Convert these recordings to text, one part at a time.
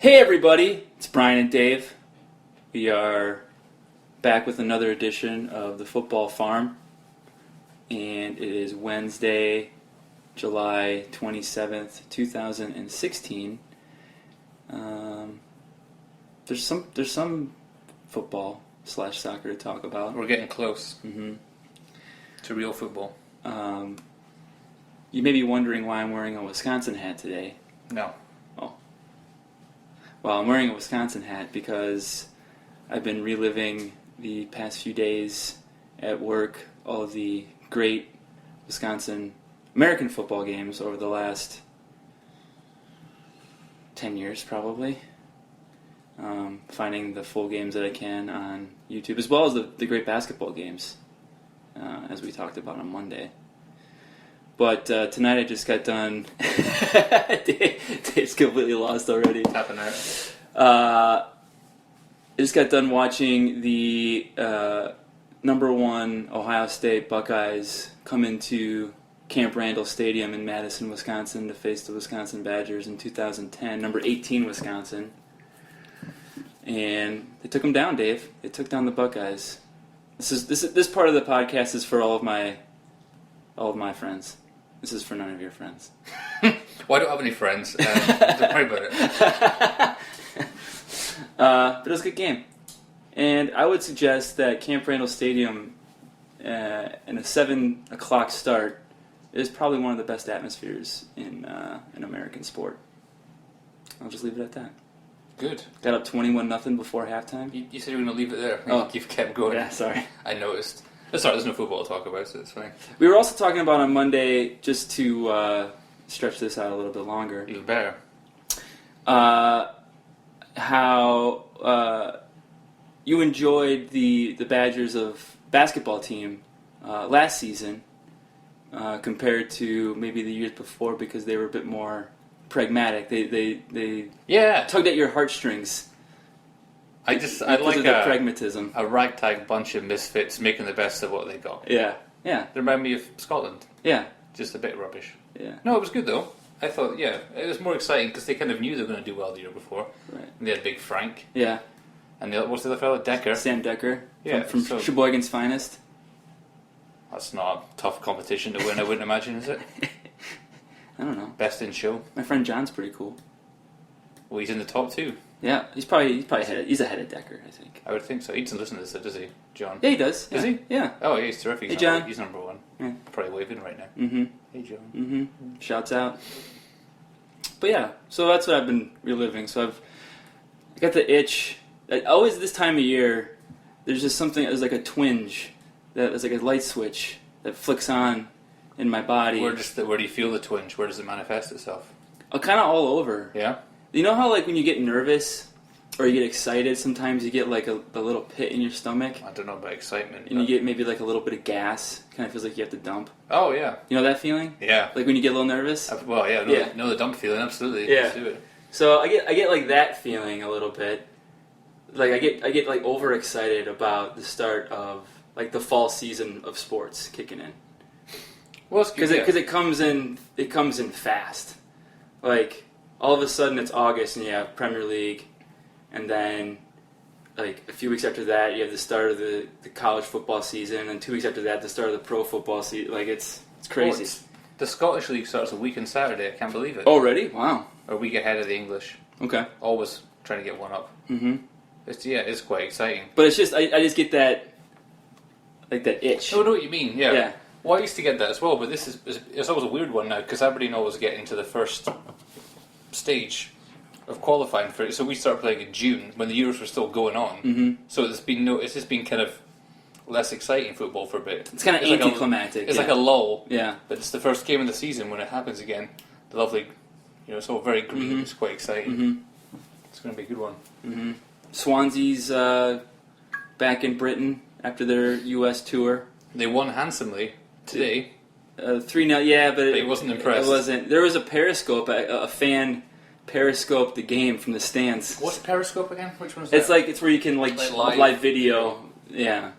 Hey everybody, it's Brian and Dave. We are back with another edition of the Football Farm, and it is Wednesday, July 27th, 2016. There's some football / soccer to talk about. We're getting close Mm-hmm. to real football. You may be wondering why I'm wearing a Wisconsin hat today. No. Oh. Well, I'm wearing a Wisconsin hat because I've been reliving the past few days at work, all of the great Wisconsin American football games over the last 10 years, probably. Finding the full games that I can on YouTube, as well as the great basketball games, as we talked about on Monday. But tonight I just got done. Dave's completely lost already. Tapping out. I just got done watching the number one Ohio State Buckeyes come into Camp Randall Stadium in Madison, Wisconsin to face the Wisconsin Badgers in 2010, number 18 Wisconsin. And they took them down, Dave. They took down the Buckeyes. This part of the podcast is for all of my friends. This is for none of your friends. Well, I don't have any friends. Don't worry about it. But it was a good game. And I would suggest that Camp Randall Stadium and a 7 o'clock start is probably one of the best atmospheres in American sport. I'll just leave it at that. Good. Got up 21-0 before halftime. You said you were going to leave it there. Oh. You've kept going. Yeah, sorry. I noticed. Sorry, there's no football to talk about, so it's fine. We were also talking about on Monday, just to stretch this out a little bit longer, Even better. how you enjoyed the Badgers of basketball team last season compared to maybe the years before, because they were a bit more pragmatic. They Yeah. tugged at your heartstrings. I because like of the pragmatism. a ragtag bunch of misfits making the best of what they got. Yeah. They remind me of Scotland. Yeah. Just a bit rubbish. Yeah. No, it was good though. I thought, it was more exciting because they kind of knew they were going to do well the year before. Right. And they had Big Frank. Yeah. And what's the other fellow? Decker. Sam Decker. Yeah, From so- Sheboygan's finest. That's not a tough competition to win, I wouldn't imagine, is it? I don't know. Best in show. My friend John's pretty cool. Well, he's in the top 2. Yeah, he's probably ahead of Decker, I think. I would think so. He doesn't listen to this, does he, John? Yeah, he does. Does yeah. he? Yeah. Oh, yeah, he's terrific. Hey, John. He's number 1. Yeah. Probably waving right now. Mm-hmm. Hey, John. Mm-hmm. Shouts out. But yeah, so that's what I've been reliving. So I got the itch. Always this time of year, there's just something. There's like a twinge. There's like a light switch that flicks on in my body. Where do you feel the twinge? Where does it manifest itself? Kind of all over. Yeah? You know how like when you get nervous or you get excited, sometimes you get like a little pit in your stomach, I don't know about excitement. and you get maybe like a little bit of gas. Kind of feels like you have to dump. Oh, yeah. You know that feeling? Yeah. Like when you get a little nervous. Well, yeah, Yeah. know the dump feeling, absolutely. Yeah. Let's do it. So I get like that feeling a little bit. Like I get like overexcited about the start of like the fall season of sports kicking in. Well, it's good. Because it comes in fast. Like all of a sudden it's August and you have Premier League, and then like a few weeks after that you have the start of the college football season, and 2 weeks after that the start of the pro football season. Like it's crazy. The Scottish League starts a week on Saturday. I can't believe it. Already? Wow. A week ahead of the English. Okay. Always trying to get one up. Mm-hmm. It's quite exciting. But it's just I just get that like that itch. I know what you mean, yeah. Yeah. Well, I used to get that as well, but it's always a weird one now, because Aberdeen always get into the first stage of qualifying for it. So we start playing in June, when the Euros were still going on. Mm-hmm. So it's just been kind of less exciting football for a bit. It's kind of anticlimactic. It's like a lull. Yeah. But it's the first game of the season when it happens again. The lovely, it's all very green. Mm-hmm. It's quite exciting. Mm-hmm. It's going to be a good one. Mm-hmm. Swansea's back in Britain after their U.S. tour. They won handsomely today. 3-0, yeah, but He wasn't impressed. It wasn't. There was a Periscope, a fan Periscoped the game from the stands. What's Periscope again? Which one's that? It's where you can Like live video. Yeah.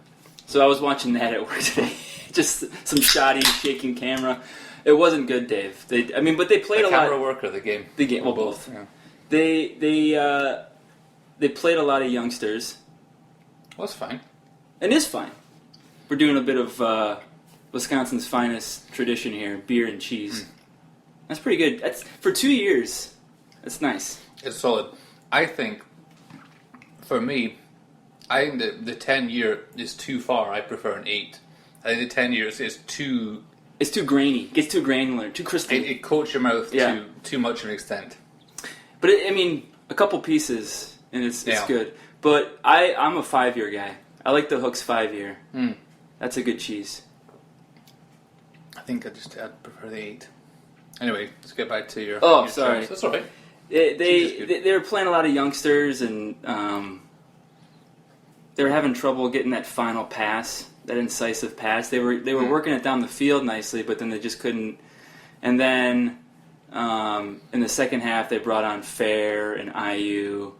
So I was watching that at work today. Just some shoddy shaking camera. It wasn't good, Dave. But they played the a lot. camera work or the game? The game, well, both. Yeah. They played a lot of youngsters, Well, that's fine. and it's fine. We're doing a bit of Wisconsin's finest tradition here: beer and cheese. That's pretty good. That's for 2 years. That's nice. It's solid. I think, for me, I think that the 10-year is too far. I prefer an 8. I think the 10 years is too... It's too grainy. It gets too granular, too crystal. It coats your mouth Yeah. to too much of an extent. But a couple pieces, and it's Yeah. good. But I'm a 5-year guy. I like the Hooks 5-year. That's a good cheese. I think I'd prefer the 8. Anyway, let's get back to your... Oh, your sorry. choice. That's all right. They were playing a lot of youngsters, and they were having trouble getting that final pass, that incisive pass. They were working it down the field nicely, but then they just couldn't. And then in the second half, they brought on Fair and IU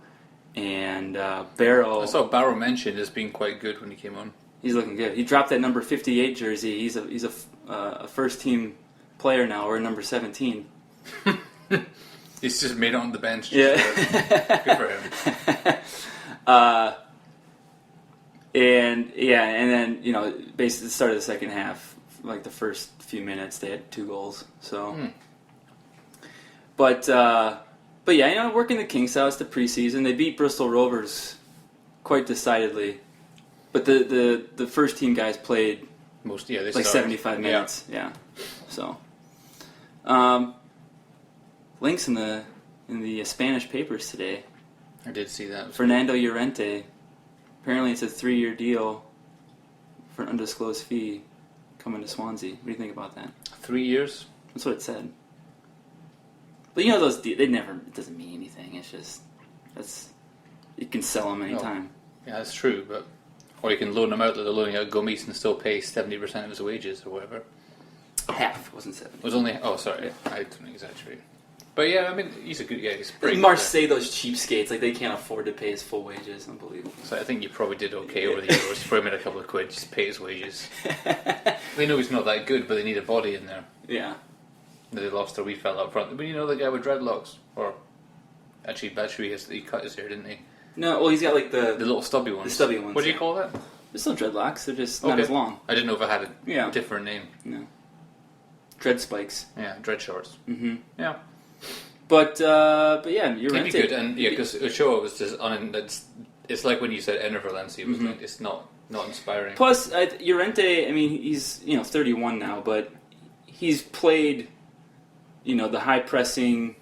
and Barrow. I saw Barrow mentioned as being quite good when he came on. He's looking good. He dropped that number 58 jersey. He's a first team player now, or number 17. He's just made it on the bench. Yeah. Good for him. And then basically the start of the second half, like the first few minutes, they had 2 goals. So, but yeah, working the Kings out. It's the preseason. They beat Bristol Rovers quite decidedly, but the first team guys played They like started. 75 minutes. Yeah. So, links in the Spanish papers today. I did see that. Fernando Llorente. Apparently, it's a 3-year deal for an undisclosed fee coming to Swansea. What do you think about that? 3 years? That's what it said. But those they never. It doesn't mean anything. It's just you can sell them anytime. Yeah, that's true, but... Or you can loan them out like they're loaning out Gomis and still pay 70% of his wages or whatever. Half. It wasn't 7. It was only... Oh, sorry. Yeah. I don't exaggerate. But yeah, I mean, he's a good guy. He's pretty Marseille, those cheapskates, like they can't afford to pay his full wages. Unbelievable. So I think you probably did okay over the Euros. You probably made a couple of quid, just pay his wages. They know he's not that good, but they need a body in there. Yeah. They lost their wee fella up front. But the guy with dreadlocks? Or... Actually, he cut his hair, didn't he? No, well, he's got like The little stubby ones. The stubby ones, What do you yeah. call that? They're still dreadlocks. They're just not as long. I didn't know if it had a Yeah. different name. No. Dread spikes. Yeah, dread shorts. Mm-hmm. Yeah. But yeah, you're It'd right. be good, and yeah, because Ochoa was just it's like when you said Enner Valencia was like, it's not inspiring. Plus, Llorente, he's 31 now, but he's played, the high pressing.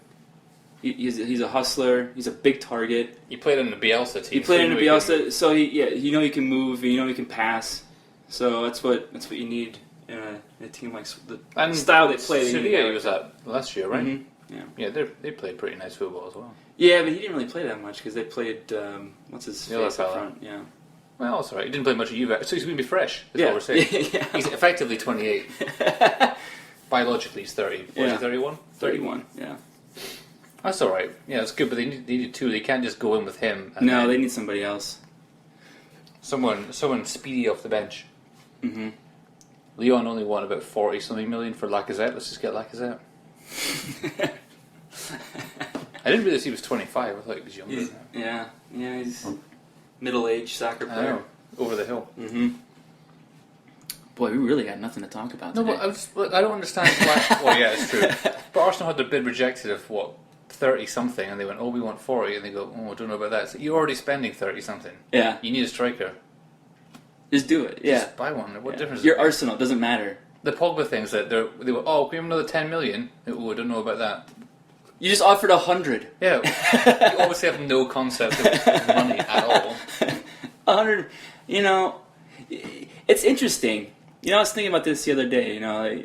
He's a hustler. He's a big target. He played in the Bielsa team. He played in the he Bielsa, so he can move. He can pass. So that's what you need in a team like the style they play. Sevilla he was at last year, right? Mm-hmm. Yeah. Yeah, they played pretty nice football as well. Yeah, but he didn't really play that much because they played what's his The other face up fella. front. Yeah. Well, that's all right. He didn't play much at Juve, so he's going to be fresh. That's what we're saying. Yeah. He's effectively 28. Biologically, he's 30. Was Yeah. he 31? 31. Yeah. That's all right. Yeah, it's good, but they need 2. They can't just go in with him. And No, then they need somebody else. someone speedy off the bench. Mm-hmm. Leon only won about 40-something million for Lacazette. Let's just get Lacazette. I didn't realize he was 25. I thought he was younger than that. Yeah, he's middle-aged soccer I player. know. Over the hill. Mm-hmm. Boy, we really got nothing to talk about No, today. but I don't understand why. Well, yeah, it's true. But Arsenal had their bid rejected of 30-something, and they went, we want 40, and they go, I don't know about that. So you're already spending 30-something. Yeah, You need a striker. just do it. Yeah, Just buy one. What difference? Your does it make? Arsenal doesn't matter. The Pogba things that they were, can we have another 10 million? I don't know about that. You just offered 100. Yeah, you obviously have no concept of money at all. 100. It's interesting. I was thinking about this the other day.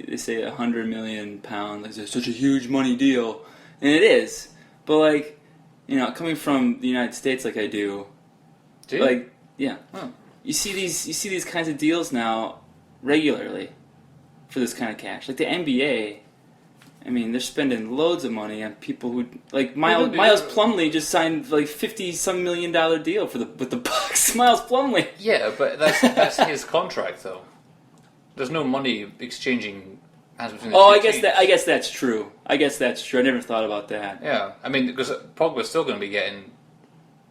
They say £100 million. It's such a huge money deal, and it is. But coming from the United States, like I do, Do you? yeah, Oh. you see these kinds of deals now regularly for this kind of cash. Like the NBA, they're spending loads of money on people who Miles Plumlee just signed like $50-some million deal with the Bucks. Miles Plumlee. Yeah, but that's his contract though. There's no money exchanging hands between the Oh, two I guess teams. that. I guess that's true. I never thought about that. Yeah, I mean, because Pogba's still going to be getting,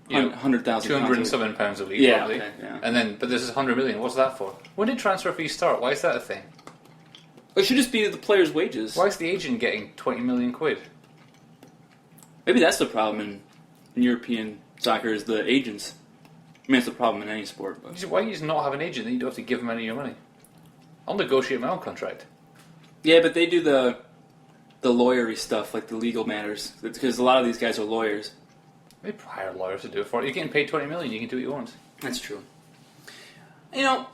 you know, 100,000. £207 a week, Yeah, probably. okay, yeah. And then, but this is 100 million. What's that for? When did transfer fees start? Why is that a thing? It should just be the players' wages. Why is the agent getting 20 million quid? Maybe that's the problem in European soccer is the agents. I mean, it's a problem in any sport. But Why do you just not have an agent that you don't have to give them any of your money? I'll negotiate my own contract. yeah, but they do the lawyery stuff, like the legal matters, because a lot of these guys are lawyers. They hire lawyers to do it for you. You're getting paid 20 million. You can do what you want. That's true. You know,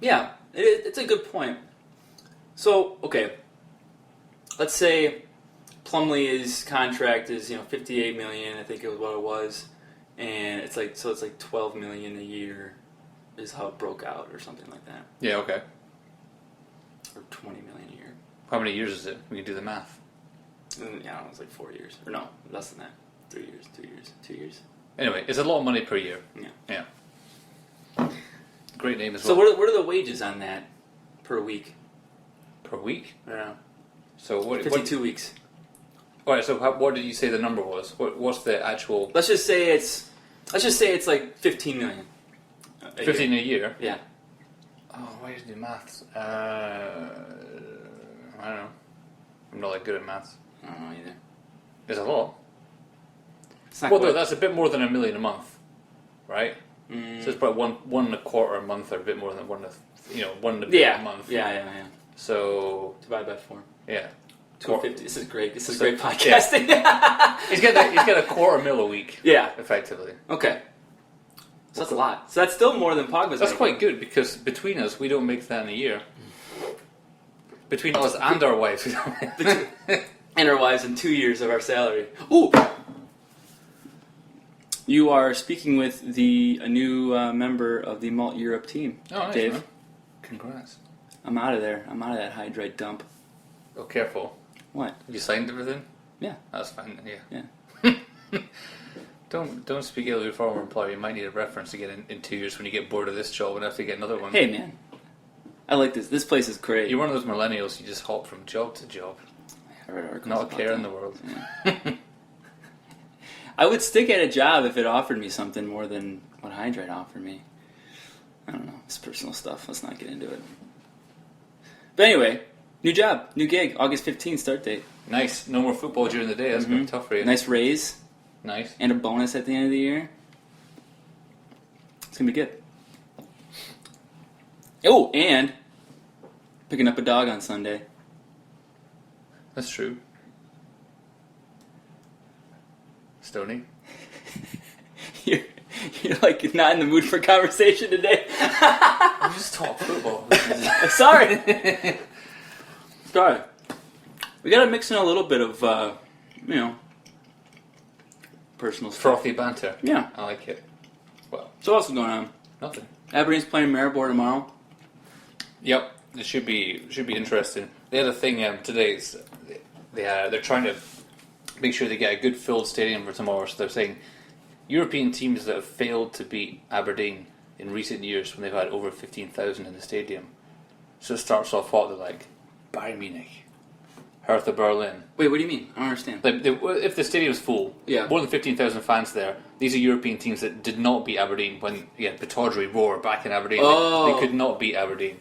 yeah, it's a good point. So, okay, let's say Plumlee's contract is 58 million. I think it was what it was, and it's like 12 million a year is how it broke out, or something like that, Yeah, okay. or 20 million a year. How many years is it? We can do the math. And, yeah, I don't know, it's like 4 years, or no, less than that. 3 years, 2 years, 2 years. Anyway, it's a lot of money per year. Yeah. Yeah. Great name as So well. what are the wages on that per week? Per week? I don't know. So what? 52 weeks. All right. So what did you say the number was? What's the actual? Let's just say it's like 15 million. 15 a year. Yeah. Oh, why did you do maths? I don't know. I'm not that good at maths. I don't know either. It's a lot. It's not Well, no, quite- that's a bit more than $1 million a month, right? Mm, So it's about one and a quarter a month, or a bit more than one and a bit yeah. a month. Yeah. So Divide by 4. yeah, 250. This is great. This is So- great podcasting. he's got a quarter mil a week, Yeah. effectively. Okay. So that's a lot. So that's still more than Pogba's That's making. quite good because between us, we don't make that in a year. Between us and our wives, we don't. And our wives in 2 years of our salary. Ooh. You are speaking with a new member of the Malt Europe team, Oh, nice, Dave. man. Congrats. I'm out of there. I'm out of that hydride dump. Oh, careful. What? You signed everything? Yeah. That's fine. Yeah. Yeah. Don't speak ill of your former employer. You might need a reference again in 2 years when you get bored of this job and have to get another one. Hey, man. I like this. This place is great. You're one of those millennials. You just hop from job to job, I read articles not a about care that. in the world. Yeah. I would stick at a job if it offered me something more than what Hydrate offered me. I don't know. It's personal stuff. Let's not get into it. But anyway, new job, new gig, August 15th start date. Nice. No more football during the day. That's going to be tough for you. Nice raise Nice. and a bonus at the end of the year. It's going to be good. Oh, and picking up a dog on Sunday. That's true. Stoney. You're like not in the mood for conversation today. We just talk football. Sorry. Sorry. We gotta mix in a little bit of, personal stuff. Frothy banter. Yeah. I like it. Well, So what else is going on? nothing. Aberdeen's playing Maribor tomorrow. Yep, it should be interesting. The other thing today is they're trying to make sure they get a good filled stadium for tomorrow. So they're saying European teams that have failed to beat Aberdeen in recent years when they've had over 15,000 in the stadium. So it starts off hot. They're like Bayern Munich, Hertha Berlin. Wait, what do you mean? I don't understand. Like if the stadium's full, Yeah. more than 15,000 fans there. These are European teams that did not beat Aberdeen when Pataudry roar back in Aberdeen. Oh. They could not beat Aberdeen.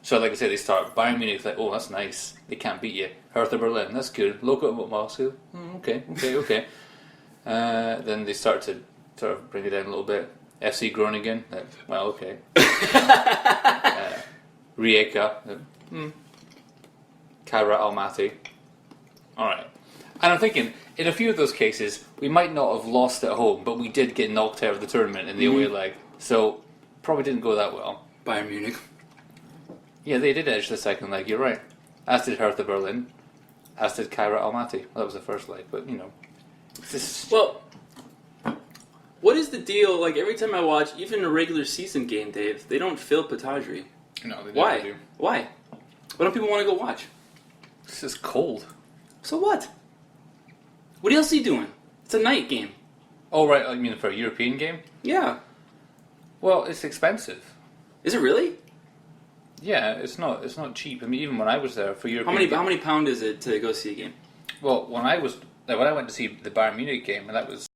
So like I said, they start Bayern Munich like, oh, that's nice. They can't beat you. Hertha Berlin, that's good. Local Moscow, okay. Then they start to sort of bring it down a little bit. FC Groningen, well, okay. Rijeka, Kairat Almaty. All right. And I'm thinking, in a few of those cases, we might not have lost at home, but we did get knocked out of the tournament in the away leg. So probably didn't go that well. Bayern Munich. Yeah, they did edge the second leg, you're right. As did Hertha Berlin. As did Kairat Almaty. Well, that was the first leg, but, it's just... Well, what is the deal? Like, every time I watch, even a regular season game, Dave, they don't fill Pataudry. No, they Why? never do. Why? Why don't people want to go watch? It's just cold. So what? What else are you doing? It's a night game. Oh, right, I mean for a European game? Yeah. Well, it's expensive. Is it really? Yeah, it's not cheap. I mean, even when I was there for European, How many pound is it to go see a game? Well, when I went to see the Bayern Munich game, and that was